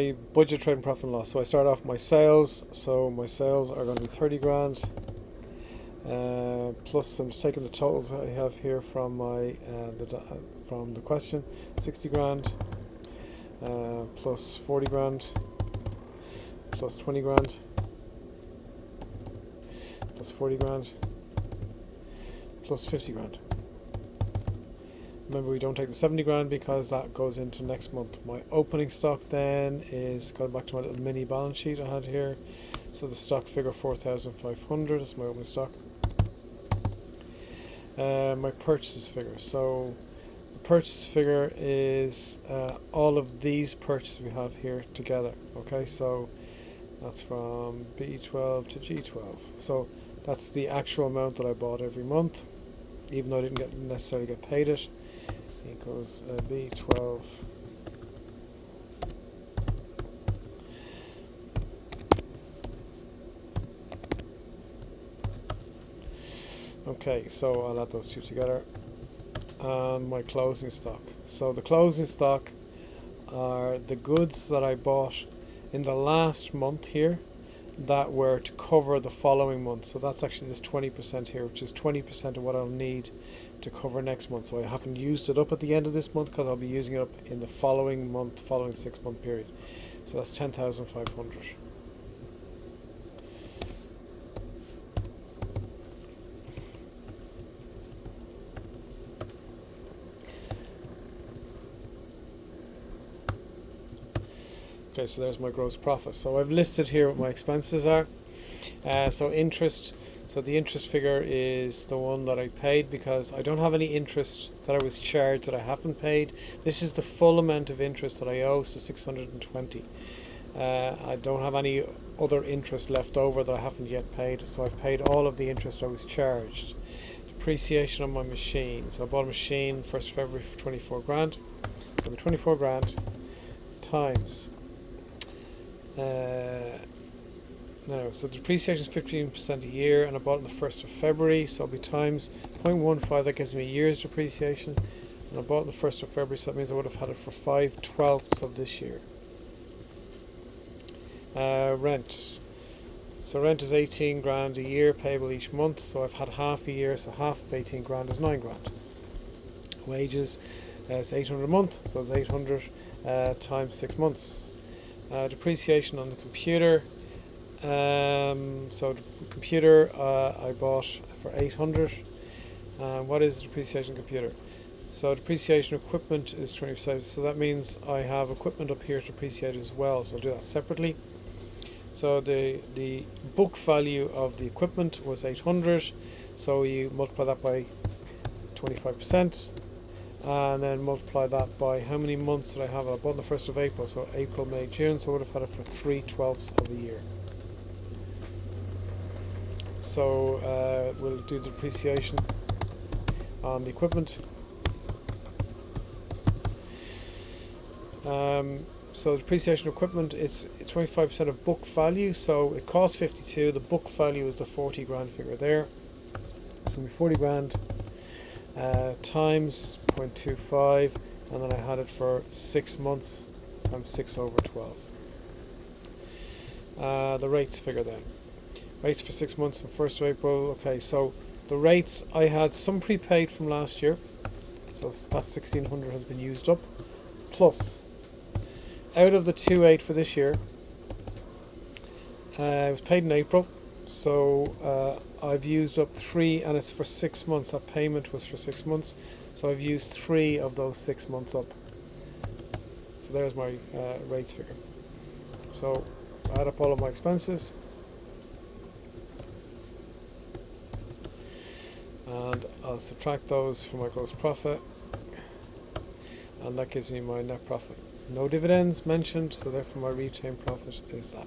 My budget trading profit and loss. So I start off my sales. So my sales are going to be 30 grand. Plus I'm just taking the totals I have here from my from the question. 60 grand. Plus 40 grand. Plus 20 grand. Plus 40 grand. Plus 50 grand. Remember, we don't take the 70 grand because that goes into next month. My opening stock then is going back to my little mini balance sheet I had here. So the stock figure 4,500, that's my opening stock. My purchases figure. So the purchase figure is all of these purchases we have here together. Okay, so that's from B12 to G12. So that's the actual amount that I bought every month, even though I didn't necessarily get paid it. Equals B12 okay, so I'll add those two together. And my closing stock. So the closing stock are the goods that I bought in the last month here that were to cover the following month. So that's actually this 20% here, which is 20% of what I'll need to cover next month. So I haven't used it up at the end of this month because I'll be using it up in the following month, following 6 month period. So that's 10,500. Okay, so there's my gross profit. So I've listed here what my expenses are. So interest. So the interest figure is the one that I paid because I don't have any interest that I was charged that I haven't paid. This is the full amount of interest that I owe, so 620. I don't have any other interest left over that I haven't yet paid, so I've paid all of the interest I was charged. Depreciation on my machine. So I bought a machine 1st February for 24 grand. So 24 grand times so the depreciation is 15% a year, and I bought it on the 1st of February, so it'll be times 0.15, that gives me a year's depreciation, and I bought it on the 1st of February, so that means I would have had it for 5/12 of this year. Rent. So rent is 18 grand a year, payable each month, so I've had half a year, so half of 18 grand is 9 grand. Wages, it's 800 a month, so it's 800 times 6 months. Depreciation on the computer. So the computer I bought for 800. What is the depreciation computer? So depreciation equipment is 20%. So that means I have equipment up here to depreciate as well. So I'll do that separately. So the book value of the equipment was 800. So you multiply that by 25%. And then multiply that by how many months did I have it? I bought on the 1st of April, so April, May, June, so I would have had it for 3/12 of a year. So we'll do the depreciation on the equipment. So depreciation equipment, it's 25% of book value, so it costs 52. The book value is the 40 grand figure there. So 40 grand times 0.25, and then I had it for 6 months times 6/12. The rates figure then. Rates for 6 months from 1st of April. Okay, so the rates, I had some prepaid from last year, so that 1,600 has been used up. Plus, out of the 2.8 for this year, it was paid in April, so I've used up 3, and it's for 6 months. That payment was for 6 months, so I've used 3 of those 6 months up. So there's my rates figure. So add up all of my expenses, and I'll subtract those from my gross profit, and that gives me my net profit. No dividends mentioned, so therefore my retained profit is that.